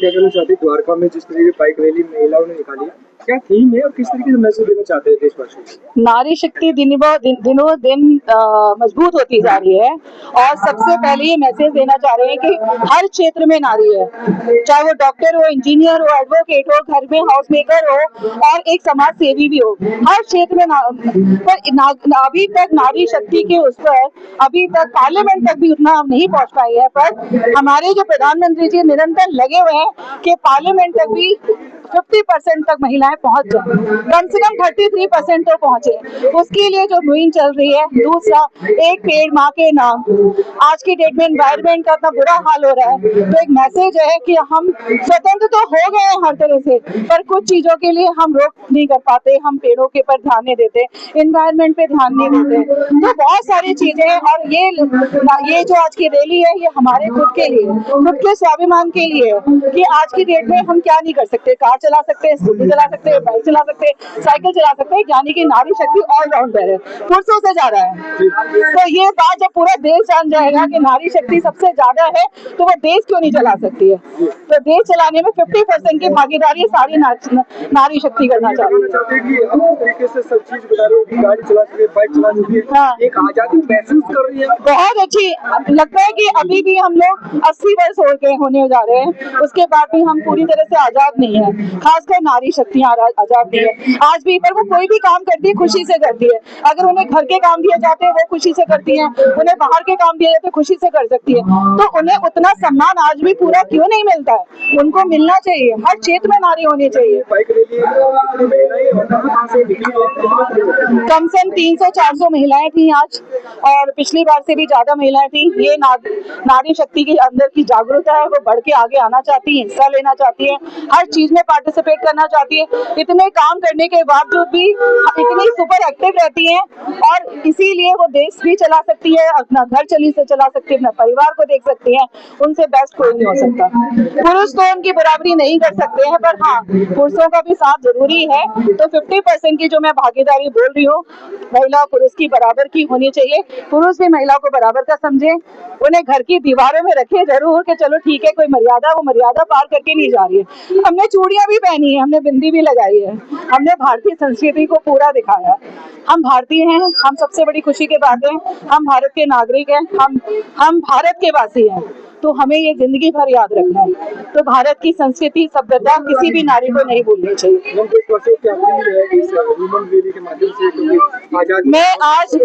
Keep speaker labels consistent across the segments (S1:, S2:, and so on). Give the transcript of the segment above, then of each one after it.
S1: क्या कहना चाहते हैं द्वारका में जिस तरीके की बाइक रैली महिलाओं ने निकाली, क्या थीम है और किस तरीके से मैसेज देना चाहते हैं देशवासियों को?
S2: नारी शक्ति दिनों दिन मजबूत होती जा रही है और सबसे पहले ये मैसेज देना चाह रहे हैं कि हर क्षेत्र में नारी है, चाहे वो डॉक्टर हो, इंजीनियर हो, एडवोकेट हो, घर में हाउस मेकर हो और एक समाज सेवी भी हो, हर क्षेत्र में पर अभी तक नारी शक्ति के उस पर अभी तक पार्लियामेंट तक भी उतना नहीं पहुंच पाई है। पर हमारे जो प्रधानमंत्री जी निरंतर लगे हुए हैं कि पार्लियामेंट तक भी 50% तक महिलाएं पहुंच जाए, कम से कम 33% तो पहुंचे। उसके लिए जो मुहिम चल रही है, दूसरा एक पेड़ माँ के नाम, आज की डेट में एनवायरमेंट का इतना बुरा हाल हो रहा है, तो एक मैसेज है कि हम स्वतंत्र तो हो गए हैं हर तरह से, पर कुछ चीजों के लिए हम रोक नहीं कर पाते, हम पेड़ों के पर ध्यान नहीं देते, एनवायरमेंट पे ध्यान नहीं देते, तो बहुत सारी चीजें। और ये जो आज की रैली है, ये हमारे खुद के लिए, खुद के स्वाभिमान के लिए कि आज की डेट में हम क्या नहीं कर सकते, कार चला सकते हैं, स्कूटी चला सकते हैं, बाइक चला सकते हैं, साइकिल चला सकते हैं, यानी कि नारी शक्ति ऑलराउंडर है, पुरुषों से ज्यादा है। तो ये बात जब पूरा देश जान जाएगा कि नारी शक्ति सबसे ज्यादा है, तो वो देश क्यों नहीं चला सकती है। तो देश चलाने में 50% की भागीदारी सारी नारी शक्ति करना चाहती
S1: है। सब चीज बता रहे हो, गाड़ी चला सकती है, बाइक चला सकती है,
S2: हाँ।
S1: एक आजादी महसूस कर रही है,
S2: बहुत अच्छी लगता है कि अभी भी हम लोग 80 वर्ष हो गए होने जा रहे हैं, उसके बाद भी हम पूरी तरह से आजाद नहीं है, खासकर नारी शक्तियाँ आजाद नहीं है आज भी। पर वो कोई भी काम करती है खुशी से करती है, अगर उन्हें घर के काम दिए जाते हैं वो खुशी से करती है, उन्हें बाहर के काम दिए जाते हैं खुशी से कर सकती है, तो उन्हें उतना सम्मान आज भी पूरा क्यों नहीं मिलता है, उनको मिलना चाहिए, हर क्षेत्र में नारी होनी चाहिए। कम से कम 300-400 महिलाएं थी आज, और पिछली बार से भी ज्यादा महिलाएं थी। ये नारी शक्ति के अंदर की जागरूकता है, वो बढ़ के आगे आना चाहती है, हिस्सा लेना चाहती है, हर चीज में पार्टिसिपेट करना चाहती है। इतने काम करने के बावजूद भी इतनी सुपर एक्टिव रहती हैं, और इसीलिए वो देश भी चला सकती है, अपना घर से चला सकती है, अपना परिवार को देख सकती है, उनसे बेस्ट कोई नहीं हो सकता। पुरुष तो उनकी बराबरी नहीं कर सकते हैं, पर हाँ पुरुषों का भी साथ जरूरी है। तो 50% की जो मैं भागीदारी बोल रही हूँ, महिला पुरुष की बराबर की होनी चाहिए, पुरुष भी महिला को बराबर का समझे, उन्हें घर की दीवारों में रखे जरूर कि चलो ठीक है, कोई मर्यादा, वो मर्यादा पार करके नहीं जा रही है। हमने चूड़ियां भी पहनी है, हमने बिंदी भी लगाई है, हमने भारतीय संस्कृति को पूरा दिखाया। हम भारतीय हैं, हम सबसे बड़ी खुशी की बात है, हम भारत के नागरिक हैं, हम भारत के वासी हैं, तो हमें ये जिंदगी भर याद रखना है। तो भारत की संस्कृति सभ्यता किसी भी नारी को नहीं भूलनी चाहिए।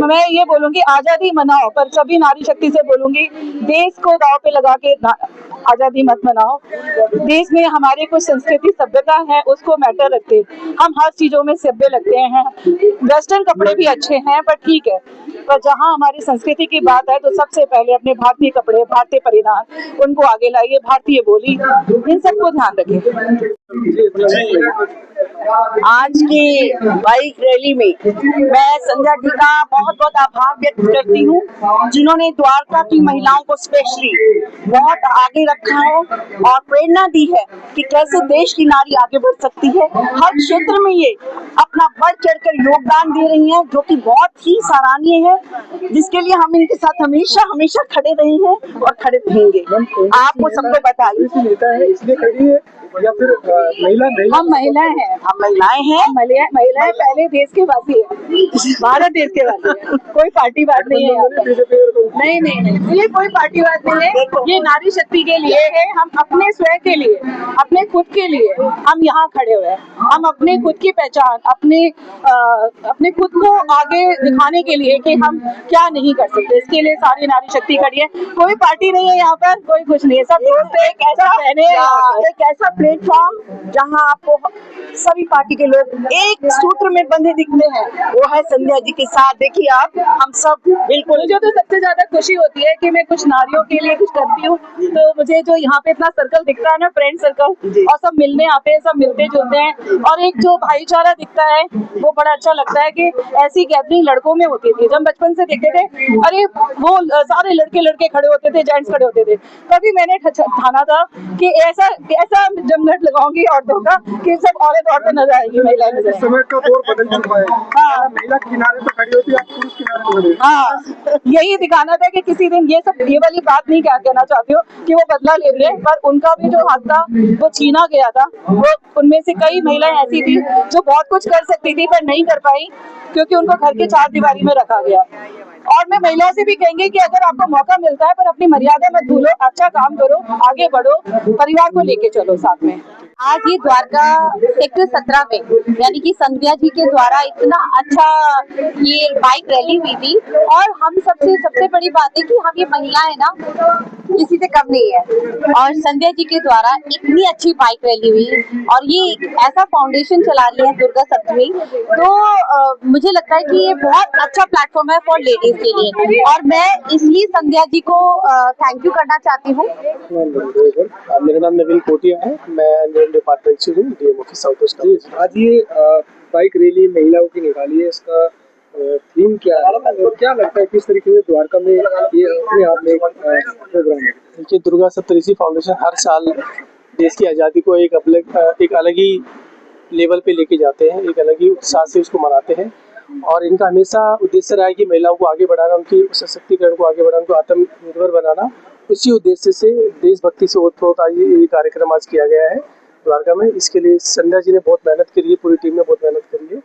S2: मैं ये बोलूंगी आजादी मनाओ, पर सभी नारी शक्ति से बोलूंगी देश को दांव पे लगा के आजादी मत मनाओ। देश में हमारे कुछ संस्कृति सभ्यता है, उसको मैटर रखते, हम हर चीजों में सभ्य लगते हैं। वेस्टर्न कपड़े भी अच्छे हैं, पर ठीक है, पर जहाँ हमारी संस्कृति की बात है तो सबसे पहले अपने भारतीय कपड़े, भारतीय परिधान, उनको आगे लाइए, भारतीय बोली, इन सबको ध्यान रखें।
S3: आज की बाइक रैली में मैं संध्या जी का बहुत बहुत आभार व्यक्त करती हूँ, जिन्होंने द्वारका की महिलाओं को स्पेशली बहुत आगे रखा है और प्रेरणा दी है कि कैसे देश की नारी आगे बढ़ सकती है। हर क्षेत्र में ये अपना बढ़ चढ़कर योगदान दे रही हैं, जो कि बहुत ही सराहनीय है, जिसके लिए हम इनके साथ हमेशा हमेशा खड़े रहे हैं और खड़े रहेंगे। आपको सबको बताइए
S1: नेता है इसलिए खड़ी है या फिर महिला नहीं?
S2: हम महिलाएं हैं,
S3: हम महिलाएं हैं,
S2: महिलाएं पहले देश के वासी है, भारत देश के वासी है, कोई पार्टीवाद नहीं है। नहीं, ये कोई पार्टीवाद नहीं है, ये नारी शक्ति के लिए है। हम अपने स्वयं के लिए, अपने खुद के लिए हम यहाँ खड़े हुए हैं। हम अपने खुद की पहचान, अपने खुद को आगे दिखाने के लिए कि हम क्या नहीं कर सकते, इसके लिए सारी नारी शक्ति खड़ी है। कोई पार्टी नहीं है यहाँ पर, कोई कुछ नहीं है, सब दोस्त एक
S3: ऐसा प्लेटफॉर्म जहां आपको सभी पार्टी के लोग एक सूत्र में बंधे दिखते हैं, वो है संध्या जी के साथ। देखिए आप, हम सब बिल्कुल।
S2: मुझे तो सबसे ज्यादा खुशी होती है कि मैं कुछ नारियों के लिए कुछ करती हूँ, तो मुझे जो यहाँ पे इतना सर्कल दिखता है ना, फ्रेंड सर्कल, और सब मिलने आते हैं, सब मिलते जुलते हैं, और एक जो भाईचारा दिखता है वो बड़ा अच्छा लगता है कि ऐसी गैदरिंग लड़कों में होती थी। जब बचपन से देखते थे, अरे वो सारे लड़के खड़े होते थे, जेंट्स खड़े होते थे, तभी मैंने ठाना था कि ऐसा जमघट लगाऊंगी औरतों का कि सब औरत नजर आएगी, महिलाएं नजर आएंगी।
S1: समय का दौर बदल चुका है।
S2: हाँ।
S1: महिला किनारे पर खड़ी होती है, आप पुरुष किनारे पर खड़े होते हैं।
S2: हाँ, यही दिखाना था कि किसी दिन ये वाली बात नहीं क्या कहना चाहती हूँ कि वो बदला ले रही है, पर उनका भी जो हक था वो छीना गया था। वो उनमें से कई महिलाएं ऐसी थी जो बहुत कुछ कर सकती थी पर नहीं कर पाई क्योंकि उनको घर के चार दीवारी में रखा गया। और मैं महिलाओं से भी कहेंगे कि अगर आपको मौका मिलता है पर अपनी मर्यादा मत भूलो, अच्छा काम करो, आगे बढ़ो, परिवार को लेके चलो साथ में।
S4: आज ये द्वारका सेक्टर 17 में यानी कि संध्या जी के द्वारा इतना अच्छा ये बाइक रैली हुई थी और हम सबसे बड़ी बात है कि हम ये महिलाएं ना किसी से कम नहीं है और संध्या जी के द्वारा इतनी अच्छी बाइक रैली हुई और ये एक ऐसा फाउंडेशन चला रही है दुर्गा सप्तमी, तो मुझे लगता है कि ये बहुत अच्छा प्लेटफॉर्म है फॉर लेडीज के लिए और मैं इसलिए संध्या जी को थैंक यू करना चाहती हूँ।
S5: मेरा नाम नवीन कोटिया है, मैं डिपार्टमेंट से हूँ, डीएम ऑफिस साउथ वेस्ट का।
S1: आज ये बाइक रैली महिलाओं की निकाली है, इसका थीम क्या है और क्या लगता है किस तरीके से द्वारका में ये अपने आप में प्रोग्राम है?
S5: देखिए, दुर्गा सप्तऋषि फाउंडेशन हर साल देश की आज़ादी को एक अलग ही लेवल पे लेके जाते हैं, एक अलग ही उत्साह से उसको मनाते हैं और इनका हमेशा उद्देश्य रहा है कि महिलाओं को आगे बढ़ाना, उनकी सशक्तिकरण को आगे बढ़ाना, उनको आत्मनिर्भर बनाना। उसी उद्देश्य से देशभक्ति से ओतप्रोत आज ये कार्यक्रम आज किया गया है द्वारका में। इसके लिए संध्या जी ने बहुत मेहनत करी है, पूरी टीम ने बहुत मेहनत करी है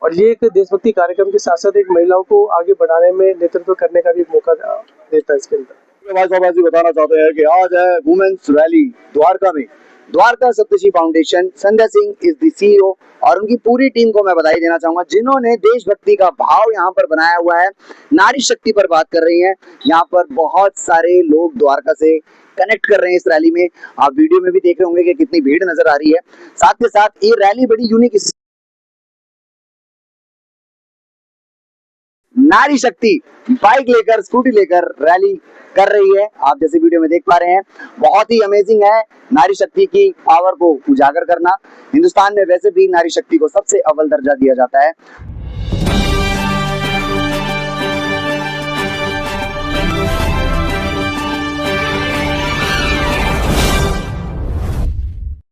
S5: और ये एक देशभक्ति कार्यक्रम के साथ साथ एक महिलाओं को आगे बढ़ाने में नेतृत्व करने का भी एक मौका देता है। इसके अंदर
S6: भाई साहब जी बताना चाहते हैं कि आज है वुमेन्स रैली द्वारका में। Dwarka Saptarishi foundation, Sandhya Singh is the CEO और उनकी पूरी टीम को मैं बधाई देना चाहूंगा जिन्होंने देशभक्ति का भाव यहाँ पर बनाया हुआ है। नारी शक्ति पर बात कर रही हैं, यहाँ पर बहुत सारे लोग द्वारका से कनेक्ट कर रहे हैं इस रैली में। आप वीडियो में भी देख रहे होंगे कि कितनी भीड़ नजर आ रही है। साथ के साथ ये रैली बड़ी यूनिक, नारी शक्ति बाइक लेकर, स्कूटी लेकर रैली कर रही है। आप जैसे वीडियो में देख पा रहे हैं, बहुत ही अमेजिंग है नारी शक्ति की पावर को उजागर करना। हिंदुस्तान में वैसे भी नारी शक्ति को सबसे अव्वल दर्जा दिया जाता है।